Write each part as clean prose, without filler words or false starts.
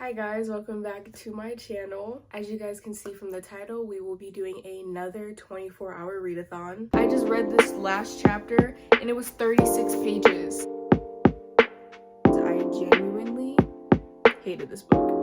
Hi guys, welcome back to my channel. As you guys can see from the title, we will be doing another 24-hour readathon. I just read this last chapter and it was 36 pages. I genuinely hated this book.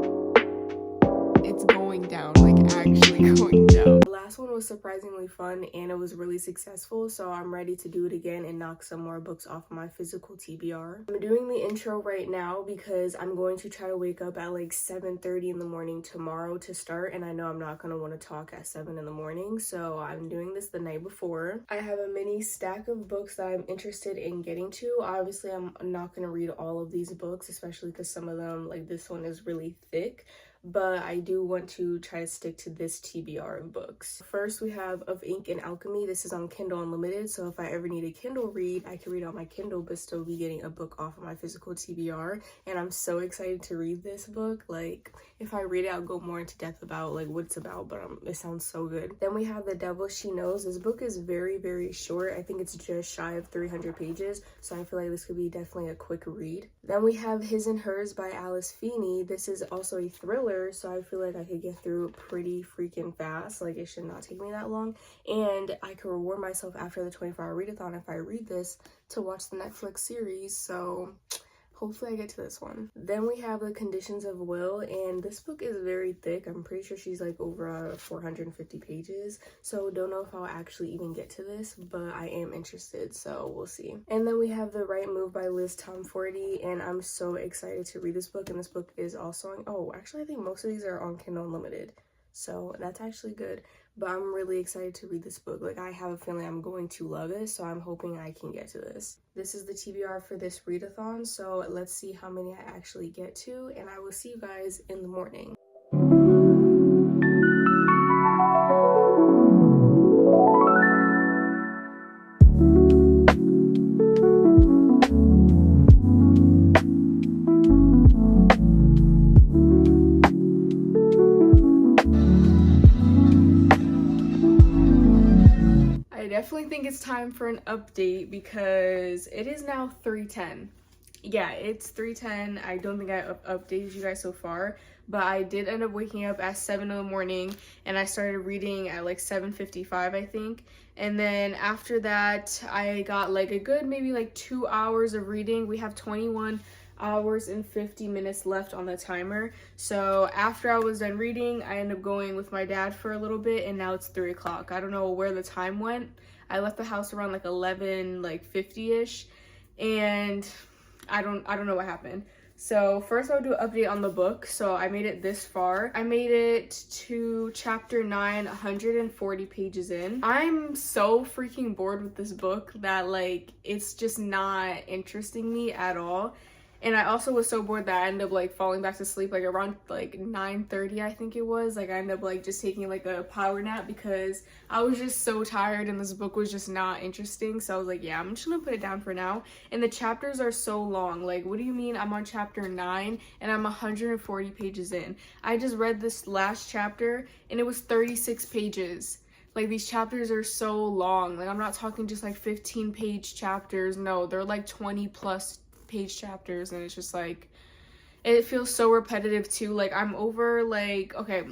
It's going down, like actually going down. The last one was surprisingly fun and it was really successful, so I'm ready to do it again and knock some more books off my physical TBR. I'm doing the intro right now because I'm going to try to wake up at like 7:30 in the morning tomorrow to start, and I know I'm not going to want to talk at 7 in the morning, so I'm doing this the night before. I have a mini stack of books that I'm interested in getting to. Obviously, I'm not going to read all of these books, especially because some of them, like this one, is really thick. But I do want to try to stick to this TBR of books. First, we have Of Ink and Alchemy. This is on Kindle Unlimited, so if I ever need a Kindle read, I can read on my Kindle, but still be getting a book off of my physical TBR. And I'm so excited to read this book. Like, if I read it, I'll go more into depth about like what it's about, but it sounds so good. Then we have The Devil She Knows. This book is very, very short. I think it's just shy of 300 pages, so I feel like this could be definitely a quick read. Then we have His and Hers by Alice Feeney. This is also a thriller, so I feel like I could get through pretty freaking fast. Like, it should not take me that long, and I can reward myself after the 24-hour readathon if I read this to watch the Netflix series, so hopefully I get to this one. Then we have The Conditions of Will, and this book is very thick. I'm pretty sure she's like over 450 pages, so don't know if I'll actually even get to this, but I am interested, so we'll see. And then we have The Right Move by Liz Tomforty, and I'm so excited to read this book, and this book is also on, oh, actually I think most of these are on Kindle Unlimited, so that's actually good. But I'm really excited to read this book. Like, I have a feeling I'm going to love it, so I'm hoping I can get to this. This is the TBR for this readathon, so let's see how many I actually get to, and I will see you guys in the morning. I definitely think it's time for an update because it is now 3:10. Yeah, it's 3:10. I don't think I updated you guys so far, but I did end up waking up at 7 in the morning and I started reading at like 7:55, I think. And then after that, I got like a good maybe like 2 hours of reading. We have 21 hours and 50 minutes left on the timer. So after I was done reading, I ended up going with my dad for a little bit, and now it's 3 o'clock. I don't know where the time went. I left the house around like 11, like 50-ish, and I don't know what happened. So first I'll do an update on the book. So I made it this far. I made it to chapter 9, 140 pages in. I'm so freaking bored with this book that like it's just not interesting me at all. And I also was so bored that I ended up like falling back to sleep like around like 9:30, I think it was. Like, I ended up like just taking like a power nap because I was just so tired and this book was just not interesting. So I was like, yeah, I'm just gonna put it down for now. And the chapters are so long. Like, what do you mean I'm on chapter 9 and I'm 140 pages in? I just read this last chapter and it was 36 pages. Like, these chapters are so long. Like, I'm not talking just like 15-page chapters. No, they're like 20 plus page chapters, and it's just like, it feels so repetitive too. Like, I'm over, like, okay,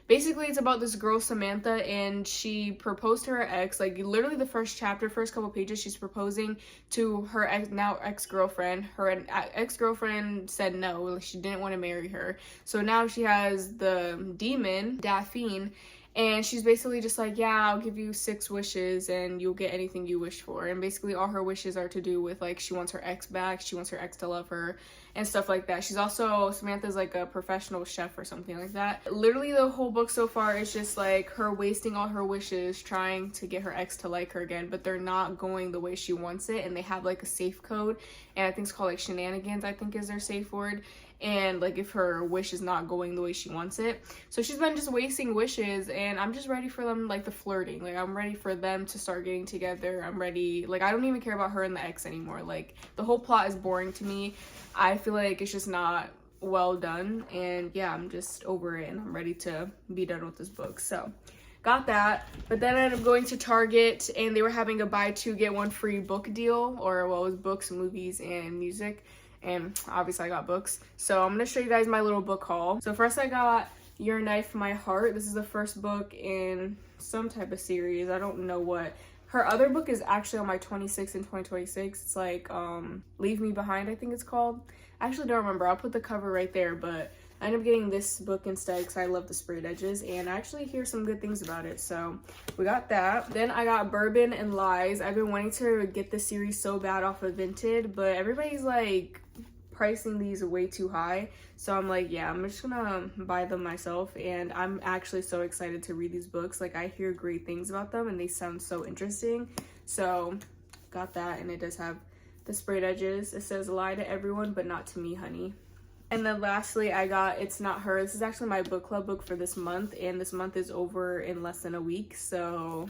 basically it's about this girl Samantha, and she proposed to her ex. Like, literally the first chapter, first couple pages, she's proposing to her ex-girlfriend. Her ex-girlfriend said no, like, she didn't want to marry her. So now she has the demon Daphne, and she's basically just like, yeah, I'll give you 6 wishes and you'll get anything you wish for. And basically all her wishes are to do with like, she wants her ex back, she wants her ex to love her and stuff like that. She's also, Samantha's like a professional chef or something like that. Literally the whole book so far is just like her wasting all her wishes trying to get her ex to like her again, but they're not going the way she wants it. And they have like a safe code, and I think it's called like shenanigans, I think is their safe word. And like, if her wish is not going the way she wants it, so she's been just wasting wishes, and I'm just ready for them, like the flirting. Like, I'm ready for them to start getting together. I'm ready, like, I don't even care about her and the ex anymore. Like, the whole plot is boring to me. I feel like it's just not well done, and yeah, I'm just over it and I'm ready to be done with this book. So got that. But then I ended up going to Target, and they were having a buy 2 get 1 free book deal, or well, it was books, movies, and music. and obviously I got books. So I'm gonna show you guys my little book haul. So first I got Your Knife, My Heart. This is the first book in some type of series. I don't know what. Her other book is actually on my 26 and 2026. It's like Leave Me Behind, I think it's called. I actually don't remember. I'll put the cover right there, but I ended up getting this book instead because I love the sprayed edges, and I actually hear some good things about it. So we got that. Then I got Bourbon and Lies. I've been wanting to get this series so bad off of Vinted, but everybody's like pricing these way too high. So I'm like, yeah, I'm just gonna buy them myself, and I'm actually so excited to read these books. Like, I hear great things about them and they sound so interesting. So got that, and it does have the sprayed edges. It says, lie to everyone but not to me, honey. And then lastly, I got It's Not Her. This is actually my book club book for this month, and this month is over in less than a week, so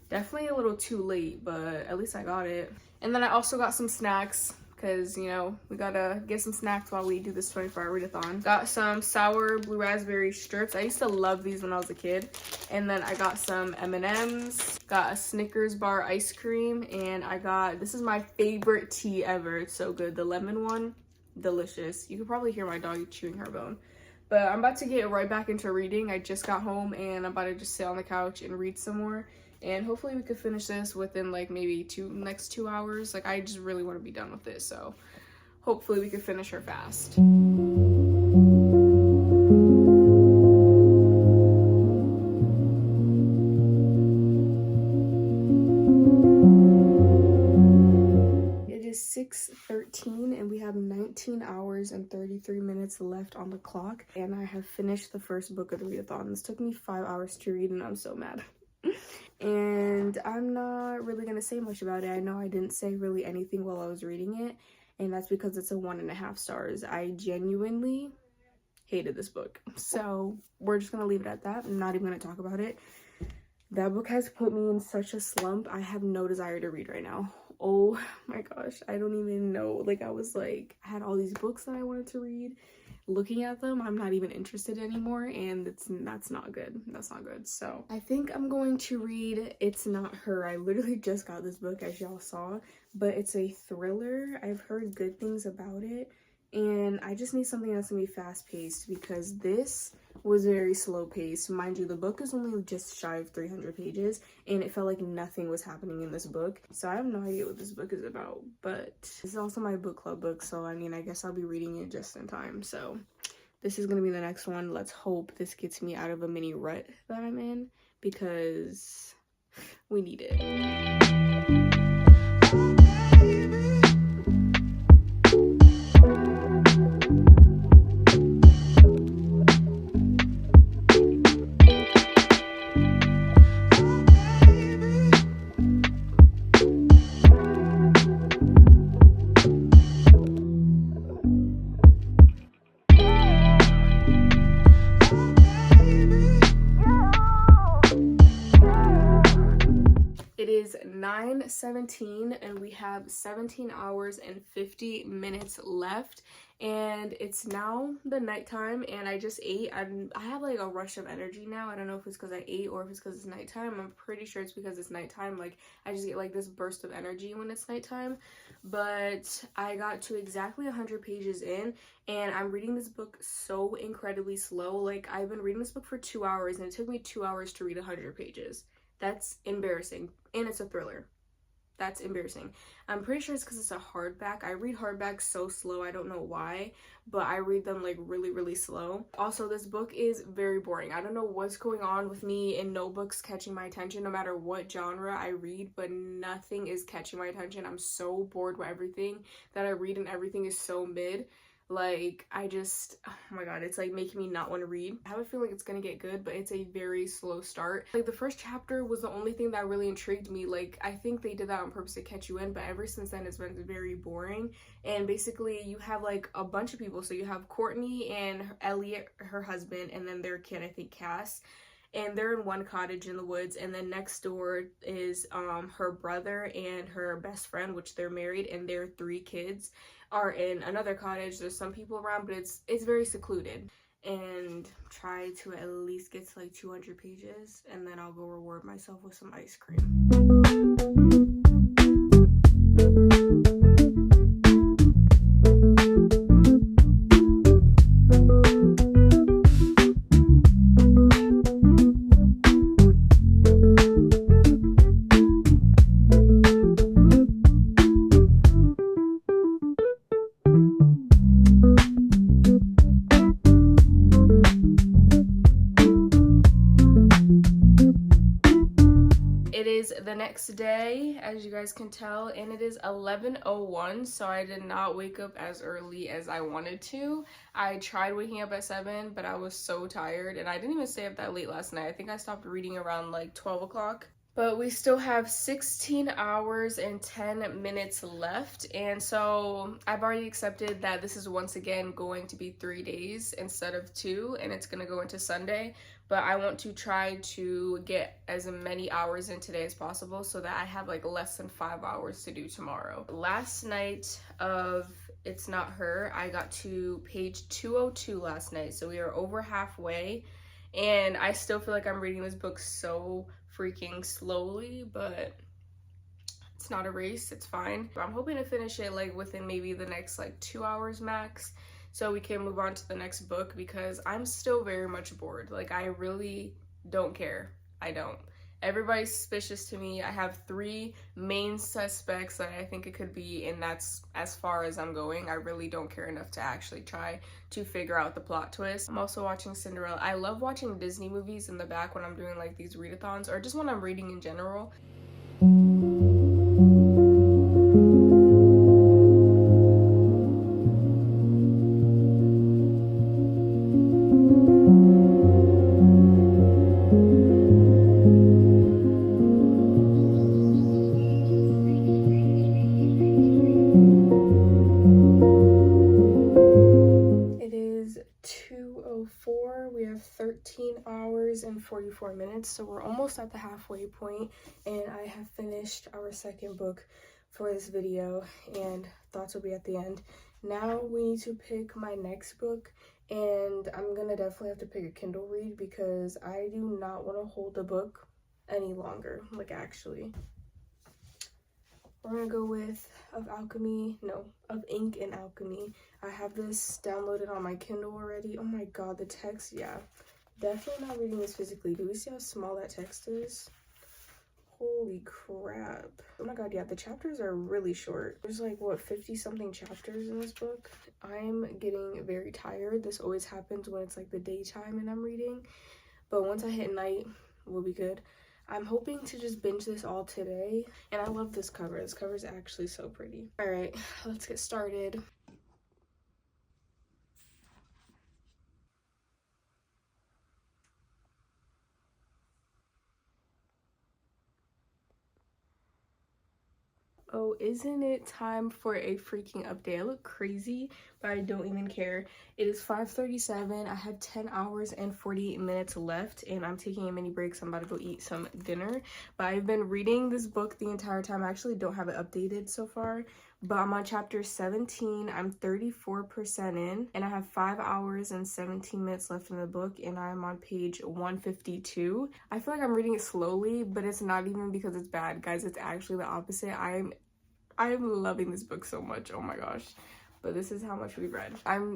definitely a little too late, but at least I got it. And then I also got some snacks, because, you know, we gotta get some snacks while we do this 24-hour readathon. Got some sour blue raspberry strips. I used to love these when I was a kid. And then I got some M&Ms, got a Snickers bar ice cream, and I got, this is my favorite tea ever. It's so good, the lemon one. Delicious. You can probably hear my dog chewing her bone. But I'm about to get right back into reading. I just got home and I'm about to just sit on the couch and read some more, and hopefully we could finish this within like maybe next 2 hours. Like, I just really want to be done with this, so hopefully we could finish her fast. It is 6:13 and we have 19 hours and 33 minutes left on the clock, and I have finished the first book of the readathon. This took me 5 hours to read and I'm so mad. And I'm not really gonna say much about it. I know I didn't say really anything while I was reading it, and that's because it's a 1.5 stars. I genuinely hated this book, so we're just gonna leave it at that. I'm not even gonna talk about it. That book has put me in such a slump. I have no desire to read right now. Oh my gosh, I don't even know. Like, I was like, I had all these books that I wanted to read. Looking at them, I'm not even interested anymore, and that's not good. That's not good. So I think I'm going to read It's Not Her. I literally just got this book, as y'all saw, but it's a thriller. I've heard good things about it, and I just need something that's gonna be fast-paced, because this was very slow-paced. Mind you, the book is only just shy of 300 pages, and it felt like nothing was happening in this book. So I have no idea what this book is about, but this is also my book club book, so I mean, I guess I'll be reading it just in time. So this is gonna be the next one. Let's hope this gets me out of a mini rut that I'm in, because we need it. It is 9:17 and we have 17 hours and 50 minutes left, and it's now the nighttime, and I just ate. I have like a rush of energy now. I don't know if it's because I ate or if it's because it's nighttime. I'm pretty sure it's because it's nighttime. Like, I just get like this burst of energy when it's nighttime. But I got to exactly 100 pages in, and I'm reading this book so incredibly slow. Like, I've been reading this book for 2 hours, and it took me 2 hours to read 100 pages. That's embarrassing, and it's a thriller. That's embarrassing. I'm pretty sure it's because it's a hardback. I read hardbacks so slow, I don't know why, but I read them like really, really slow. Also, this book is very boring. I don't know what's going on with me and no book's catching my attention, no matter what genre I read, but nothing is catching my attention. I'm so bored with everything that I read, and everything is so mid. Like, I just, oh my god, it's like making me not want to read. I have a feeling it's gonna get good, but it's a very slow start. Like, the first chapter was the only thing that really intrigued me. Like, I think they did that on purpose to catch you in, but ever since then it's been very boring. And basically you have like a bunch of people. So you have Courtney and Elliot, her husband, and then their kid, I think Cass. And they're in one cottage in the woods, and then next door is her brother and her best friend, which they're married, and their 3 kids are in another cottage. There's some people around, but it's very secluded. And try to at least get to like 200 pages, and then I'll go reward myself with some ice cream. next day, as you guys can tell, and it is 11:01, so I did not wake up as early as I wanted to. I tried waking up at 7, but I was so tired, and I didn't even stay up that late last night. I think I stopped reading around like 12 o'clock. But we still have 16 hours and 10 minutes left, and so I've already accepted that this is once again going to be 3 days instead of 2, and it's going to go into Sunday. But I want to try to get as many hours in today as possible so that I have like less than 5 hours to do tomorrow. Last night of It's Not Her, I got to page 202 last night, so we are over halfway, and I still feel like I'm reading this book so freaking slowly, but it's not a race, it's fine. I'm hoping to finish it like within maybe the next like 2 hours max, so we can move on to the next book, because I'm still very much bored. Like, I really don't care. I don't. Everybody's suspicious to me. I have 3 main suspects that I think it could be, and that's as far as I'm going. I really don't care enough to actually try to figure out the plot twist. I'm also watching Cinderella. I love watching Disney movies in the back when I'm doing like these readathons, or just when I'm reading in general. We have 13 hours and 44 minutes, so we're almost at the halfway point, and I have finished our second book for this video, and thoughts will be at the end. Now we need to pick my next book, and I'm gonna definitely have to pick a Kindle read because I do not want to hold the book any longer, like actually. We're gonna go with Of Ink and Alchemy. I have this downloaded on my Kindle already. Oh my god, the text, yeah. Definitely not reading this physically. Do we see how small that text is? Holy crap. Oh my god, yeah, the chapters are really short. There's like, what, 50 something chapters in this book? I'm getting very tired. This always happens when it's like the daytime and I'm reading. But once I hit night, we'll be good. I'm hoping to just binge this all today, and I love this cover. This cover is actually so pretty. All right, let's get started. Oh, isn't it time for a freaking update? I look crazy, but I don't even care. It is 5:37. I have 10 hours and 48 minutes left, and I'm taking a mini break, so I'm about to go eat some dinner. But I've been reading this book the entire time. I actually don't have it updated so far, but I'm on chapter 17. I'm 34% in, and I have 5 hours and 17 minutes left in the book, and I'm on page 152. I feel like I'm reading it slowly, but it's not even because it's bad, guys. It's actually the opposite. I am loving this book so much. Oh my gosh. But this is how much we've read.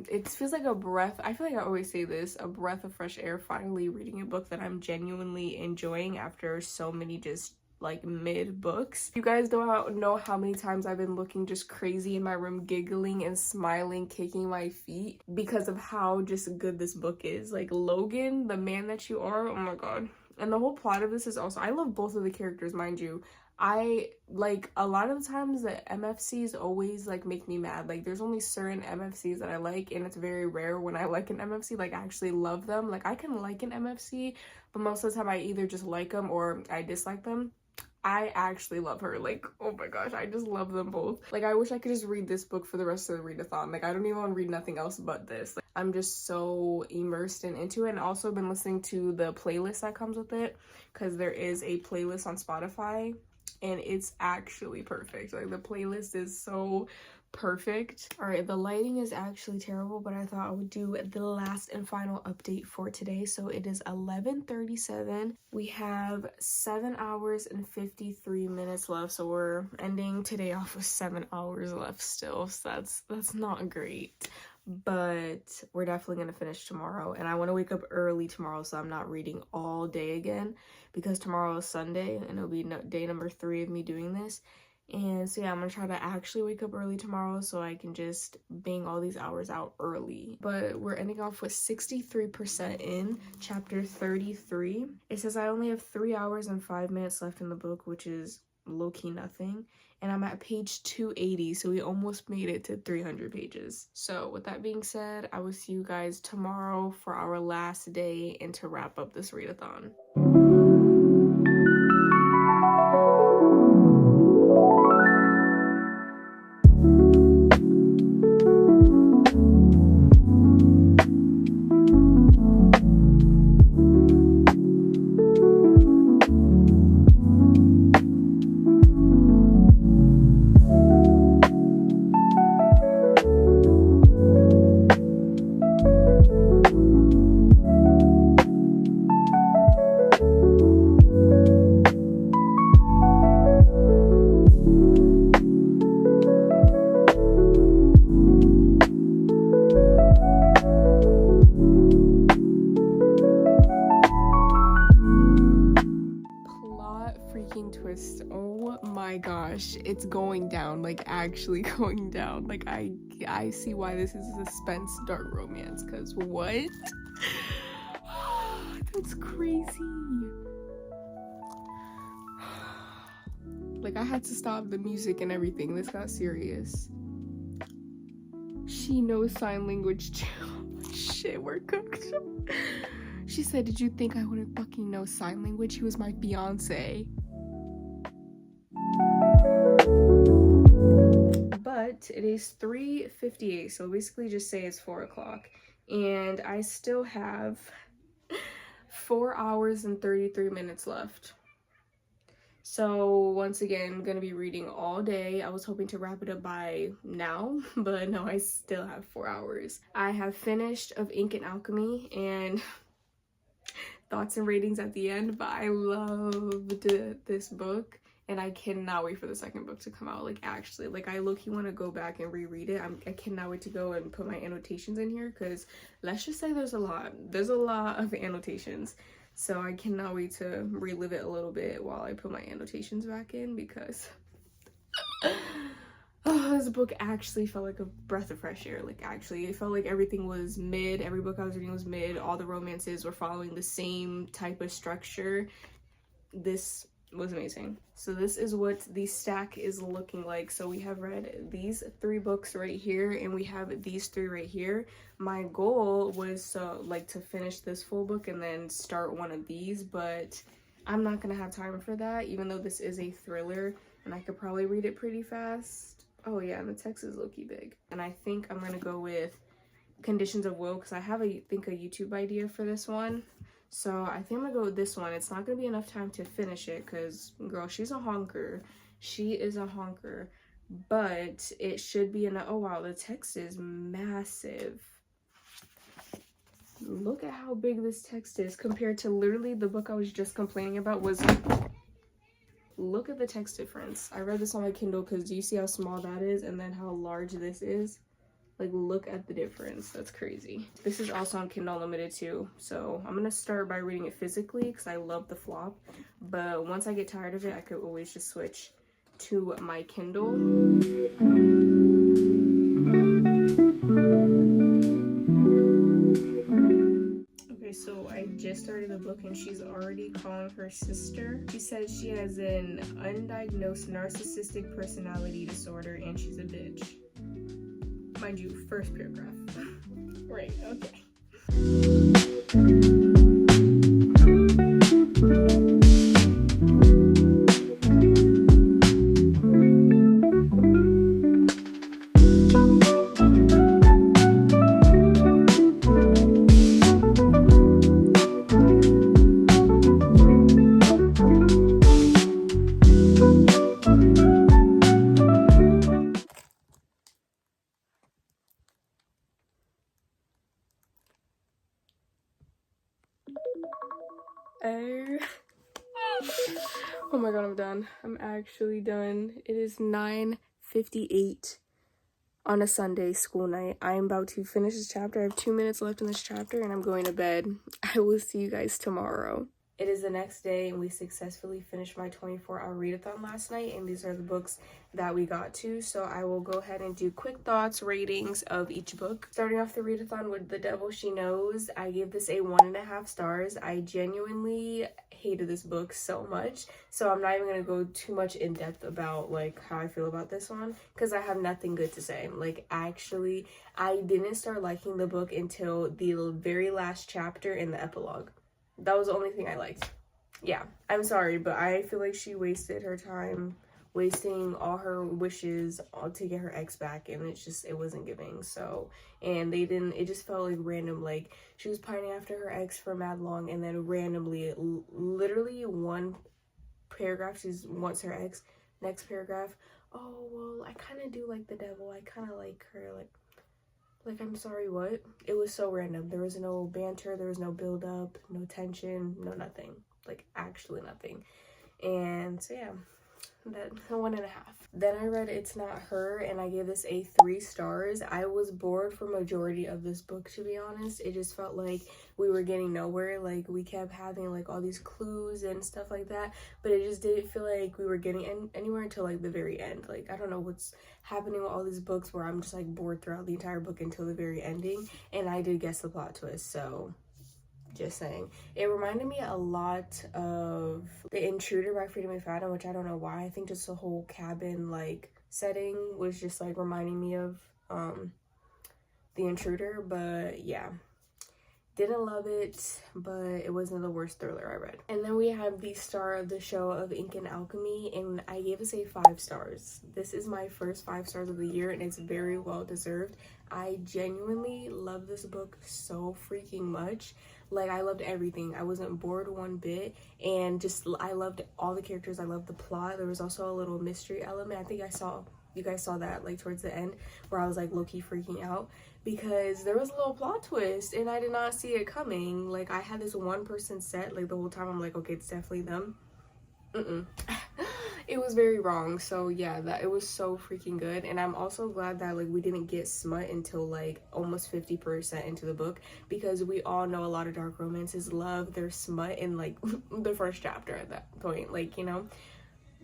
It feels like a breath. I feel like I always say this, a breath of fresh air, finally reading a book that I'm genuinely enjoying after so many just like mid books. You guys don't know how many times I've been looking just crazy in my room, giggling and smiling, kicking my feet because of how just good this book is. Like, Logan, the man that you are, oh my god. And the whole plot of this is also, I love both of the characters, mind you. I like, a lot of the times the MFCs always like make me mad. Like, there's only certain MFCs that I like, and it's very rare when I like an MFC, like I actually love them. Like, I can like an MFC, but most of the time I either just like them or I dislike them. I actually love her. Like, oh my gosh, I just love them both. Like, I wish I could just read this book for the rest of the readathon. Like, I don't even want to read nothing else but this. Like, I'm just so immersed and into it. And also been listening to the playlist that comes with it, because there is a playlist on Spotify, and it's actually perfect. Like, the playlist is so perfect. All right, the lighting is actually terrible, but I thought I would do the last and final update for today. So it is 11:37. We have 7 hours and 53 minutes left, so we're ending today off with 7 hours left still, so that's not great, but we're definitely gonna finish tomorrow. And I want to wake up early tomorrow so I'm not reading all day again, because tomorrow is Sunday and it'll be day number 3 of me doing this. And so yeah, I'm gonna try to actually wake up early tomorrow so I can just bang all these hours out early. But we're ending off with 63% in chapter 33. It says I only have 3 hours and 5 minutes left in the book, which is low-key nothing. And I'm at page 280, so we almost made it to 300 pages. So with that being said, I will see you guys tomorrow for our last day and to wrap up this readathon. Twist. Oh my gosh, it's going down, like actually going down. Like I see why this is a suspense dark romance, because what? That's crazy. Like I had to stop the music and everything. This got serious. She knows sign language too. Shit, we're cooked. She said, did you think I wouldn't fucking know sign language? He was my fiance. But it is 3:58, so basically just say it's 4 o'clock. And I still have 4 hours and 33 minutes left. So once again, I'm gonna be reading all day. I was hoping to wrap it up by now, but no, I still have 4 hours. I have finished Of Ink and Alchemy and thoughts and ratings at the end, but I loved this book. And I cannot wait for the second book to come out. Like, actually, like, I low-key want to go back and reread it. I cannot wait to go and put my annotations in here, because let's just say there's a lot of annotations. So I cannot wait to relive it a little bit while I put my annotations back in, because oh, this book actually felt like a breath of fresh air. Like, actually, it felt like everything was mid. Every book I was reading was mid. All the romances were following the same type of structure. This was amazing. So this is what the stack is looking like. So we have read these 3 books right here, and we have these 3 right here. My goal was to finish this full book and then start one of these, but I'm not gonna have time for that, even though this is a thriller and I could probably read it pretty fast. Oh yeah, and the text is low-key big. And I think I'm gonna go with Conditions of Will, because I have a YouTube idea for this one. So I think I'm gonna go with this one. It's not gonna be enough time to finish it, because girl, she's a honker. She is a honker. But it should be enough. Oh wow, the text is massive. Look at how big this text is compared to literally the book I was just complaining about was... Look at the text difference. I read this on my Kindle, because do you see how small that is and then how large this is? Like, look at the difference. That's crazy. This is also on Kindle Unlimited too. So I'm gonna start by reading it physically, because I love the flop. But once I get tired of it, I could always just switch to my Kindle. Okay, so I just started the book and she's already calling her sister. She says she has an undiagnosed narcissistic personality disorder and she's a bitch. Mind you, first paragraph. Right, okay. Oh my god, I'm done. I'm actually done. It is 9:58 on a Sunday school night. I am about to finish this chapter. I have 2 minutes left in this chapter and I'm going to bed. I will see you guys tomorrow. It is the next day and we successfully finished my 24-hour readathon last night, and these are the books that we got to. So I will go ahead and do quick thoughts, ratings of each book. Starting off the readathon with The Devil She Knows, I gave this a 1.5 stars. I genuinely hated this book so much, so I'm not even gonna go too much in depth about like how I feel about this one because I have nothing good to say. Like, actually, I didn't start liking the book until the very last chapter in the epilogue. That was the only thing I liked. Yeah, I'm sorry, but I feel like she wasted her time, wasting all her wishes to get her ex back, and it wasn't giving. So, and it just felt like random. Like, she was pining after her ex for mad long, and then randomly, literally one paragraph, she wants her ex. Next paragraph, oh, well, I kind of do like the devil. I kind of like her, like, I'm sorry, what? It was so random. There was no banter, there was no build up, no tension, no nothing. Like, actually nothing. And so yeah, that 1.5. Then I read It's Not Her, and I gave this a 3 stars. I was bored for majority of this book, to be honest. It just felt like we were getting nowhere. Like, we kept having like all these clues and stuff like that, but it just didn't feel like we were getting anywhere until like the very end. Like, I don't know what's happening with all these books where I'm just like bored throughout the entire book until the very ending, and I did guess the plot twist, so just saying. It reminded me a lot of The Intruder by Freida McFadden, which I don't know why. I think just the whole cabin like setting was just like reminding me of The Intruder. But yeah, didn't love it, but it wasn't the worst thriller I read. And then we have the star of the show of Ink and Alchemy, and I gave this a 5 stars. This is my first 5 stars of the year, and it's very well deserved. I genuinely love this book so freaking much. Like, I loved everything. I wasn't bored one bit, and just I loved all the characters. I loved the plot. There was also a little mystery element. I think you guys saw that like towards the end where I was like low-key freaking out because there was a little plot twist and I did not see it coming. Like, I had this one person set like the whole time. I'm like, okay, it's definitely them. It was very wrong. So yeah, it was so freaking good. And I'm also glad that like we didn't get smut until like almost 50% into the book, because we all know a lot of dark romances love their smut in like the first chapter at that point, like, you know.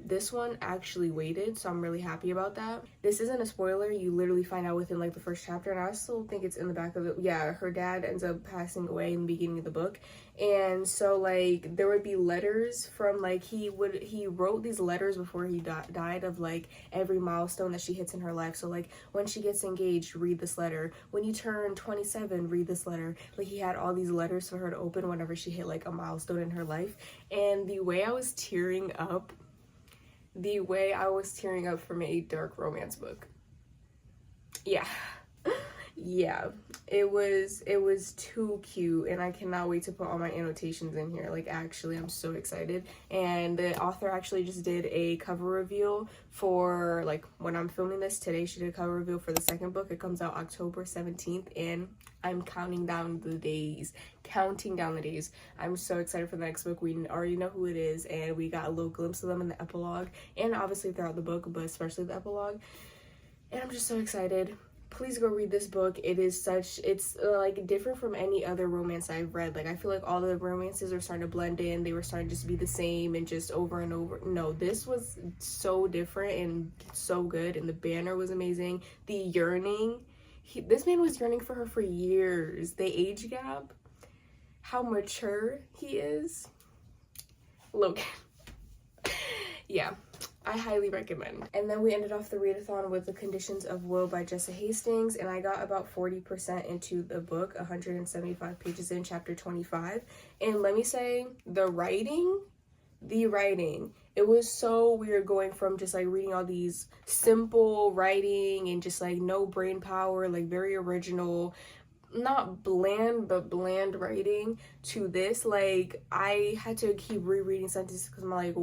This one actually waited, so I'm really happy about that. This isn't a spoiler. You literally find out within like the first chapter, and I still think it's in the back of it. Yeah, her dad ends up passing away in the beginning of the book, and so like there would be letters from like he wrote these letters before he died of like every milestone that she hits in her life. So like when she gets engaged, read this letter. When you turn 27, read this letter. Like, he had all these letters for her to open whenever she hit like a milestone in her life. And the way I was tearing up from a dark romance book. Yeah. Yeah. It was too cute, and I cannot wait to put all my annotations in here. Like, actually, I'm so excited. And the author actually just did a cover reveal for, like, when I'm filming this today, she did a cover reveal for the second book. It comes out October 17th, and I'm counting down the days. I'm so excited for the next book. We already know who it is, and we got a little glimpse of them in the epilogue, and obviously throughout the book, but especially the epilogue. And I'm just so excited. Please go read this book. It's like different from any other romance I've read. Like, I feel like all the romances are starting to blend in. They were starting to just be the same and just over and over. No, this was so different and so good, and the banner was amazing. The yearning, this man was yearning for her for years. The age gap, how mature he is. Look. Yeah, I highly recommend. And then we ended off the readathon with The Conditions of Will by Jessa Hastings, and I got about 40% into the book, 175 pages in, chapter 25. And let me say, the writing, it was so weird going from just like reading all these simple writing and just like no brain power, like very original, not bland, but bland writing, to this. Like, I had to keep rereading sentences because I'm like,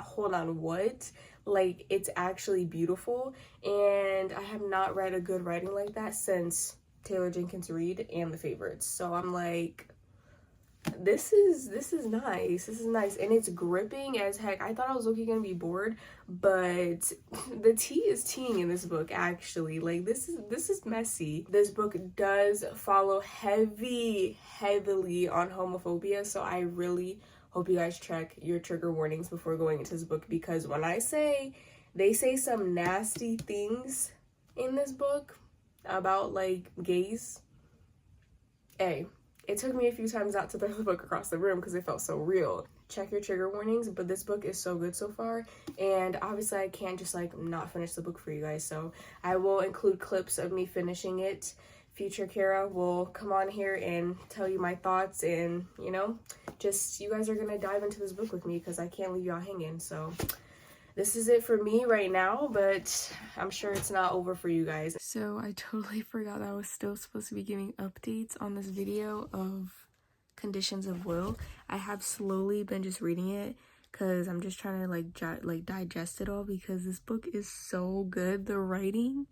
hold on, what? Like, it's actually beautiful, and I have not read a good writing like that since Taylor Jenkins Reid and The Favorites. So I'm like, this is nice. This is nice, and it's gripping as heck. I thought I was gonna be bored, but the tea is teaing in this book, actually. Like, this is messy. This book does follow heavily on homophobia, so I really hope you guys check your trigger warnings before going into this book, because when I say they say some nasty things in this book about like gays, hey, it took me a few times not to throw the book across the room because it felt so real. Check your trigger warnings, but this book is so good so far, and obviously I can't just like not finish the book for you guys, so I will include clips of me finishing it. Future Kara will come on here and tell you my thoughts, and you know, just you guys are gonna dive into this book with me because I can't leave y'all hanging. So this is it for me right now, but I'm sure it's not over for you guys. So I totally forgot that I was still supposed to be giving updates on this video of Conditions of Will. I have slowly been just reading it because I'm just trying to like digest it all, because this book is so good. The writing,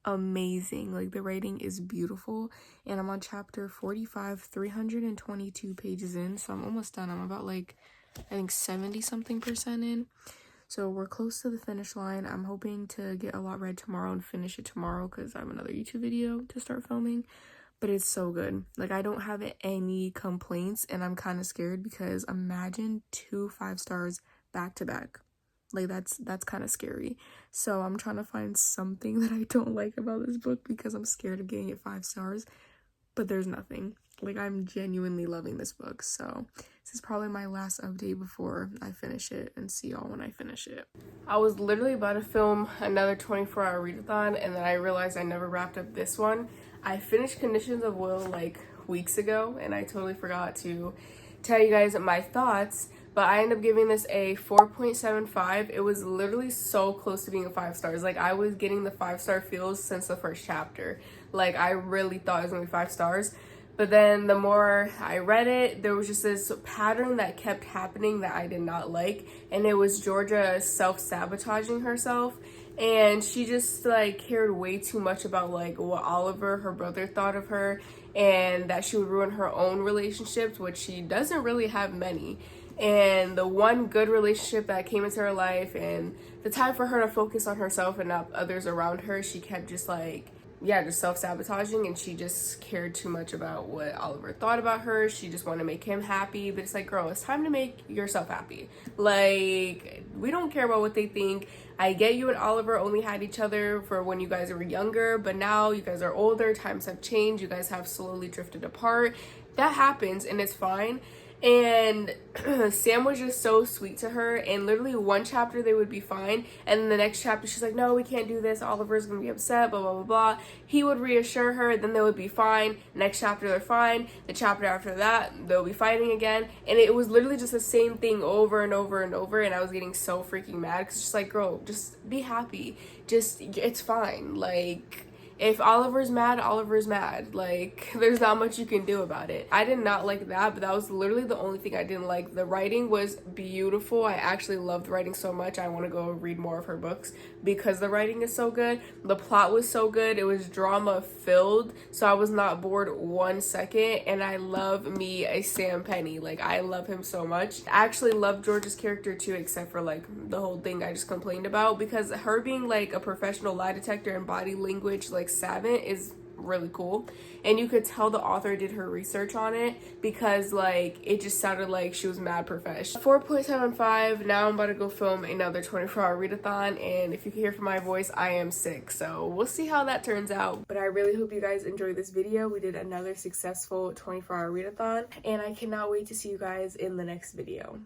amazing. Like the writing is beautiful, and I'm on chapter 45, 322 pages in, so I'm almost done. I'm about like I think 70 something percent in. So we're close to the finish line. I'm hoping to get a lot read tomorrow and finish it tomorrow because I have another YouTube video to start filming. But it's so good. Like, I don't have any complaints, and I'm kind of scared because imagine 2 5-stars back to back. Like, that's kind of scary. So I'm trying to find something that I don't like about this book because I'm scared of getting it 5 stars. But there's nothing. Like, I'm genuinely loving this book. So this is probably my last update before I finish it, and see y'all when I finish it. I was literally about to film another 24-hour readathon, and then I realized I never wrapped up this one. I finished Conditions of Will like weeks ago, and I totally forgot to tell you guys my thoughts, but I ended up giving this a 4.75. It was literally so close to being a 5 stars. Like, I was getting the 5-star feels since the first chapter. Like, I really thought it was gonna be 5 stars. But then the more I read it, there was just this pattern that kept happening that I did not like. And it was Georgia self-sabotaging herself. And she just like cared way too much about like what Oliver, her brother, thought of her. And that she would ruin her own relationships, which she doesn't really have many. And the one good relationship that came into her life and the time for her to focus on herself and not others around her, she kept just like, yeah, just self-sabotaging, and she just cared too much about what Oliver thought about her. She just wanted to make him happy, but it's like, girl, it's time to make yourself happy. Like, we don't care about what they think. I get you and Oliver only had each other for when you guys were younger, but now you guys are older, times have changed, you guys have slowly drifted apart. That happens, and it's fine. And Sam was just so sweet to her, and literally one chapter they would be fine, and then the next chapter she's like, no, we can't do this, Oliver's gonna be upset, blah blah blah blah. He would reassure her, then they would be fine. Next chapter they're fine, the chapter after that they'll be fighting again, and it was literally just the same thing over and over and over, and I was getting so freaking mad because it's just like, girl, just be happy, just, it's fine. Like, if Oliver's mad, Oliver's mad. Like, there's not much you can do about it. I did not like that, but that was literally the only thing I didn't like. The writing was beautiful. I actually loved writing so much. I want to go read more of her books because the writing is so good. The plot was so good. It was drama filled, so I was not bored 1 second. And I love me a Sam Penny. Like, I love him so much. I actually love George's character too, except for like the whole thing I just complained about, because her being like a professional lie detector and body language like savant is really cool, and you could tell the author did her research on it because like it just sounded like she was mad professional. 4.75. Now I'm about to go film another 24-hour readathon, and if you can hear from my voice, I am sick, so we'll see how that turns out. But I really hope you guys enjoyed this video. We did another successful 24-hour readathon, and I cannot wait to see you guys in the next video.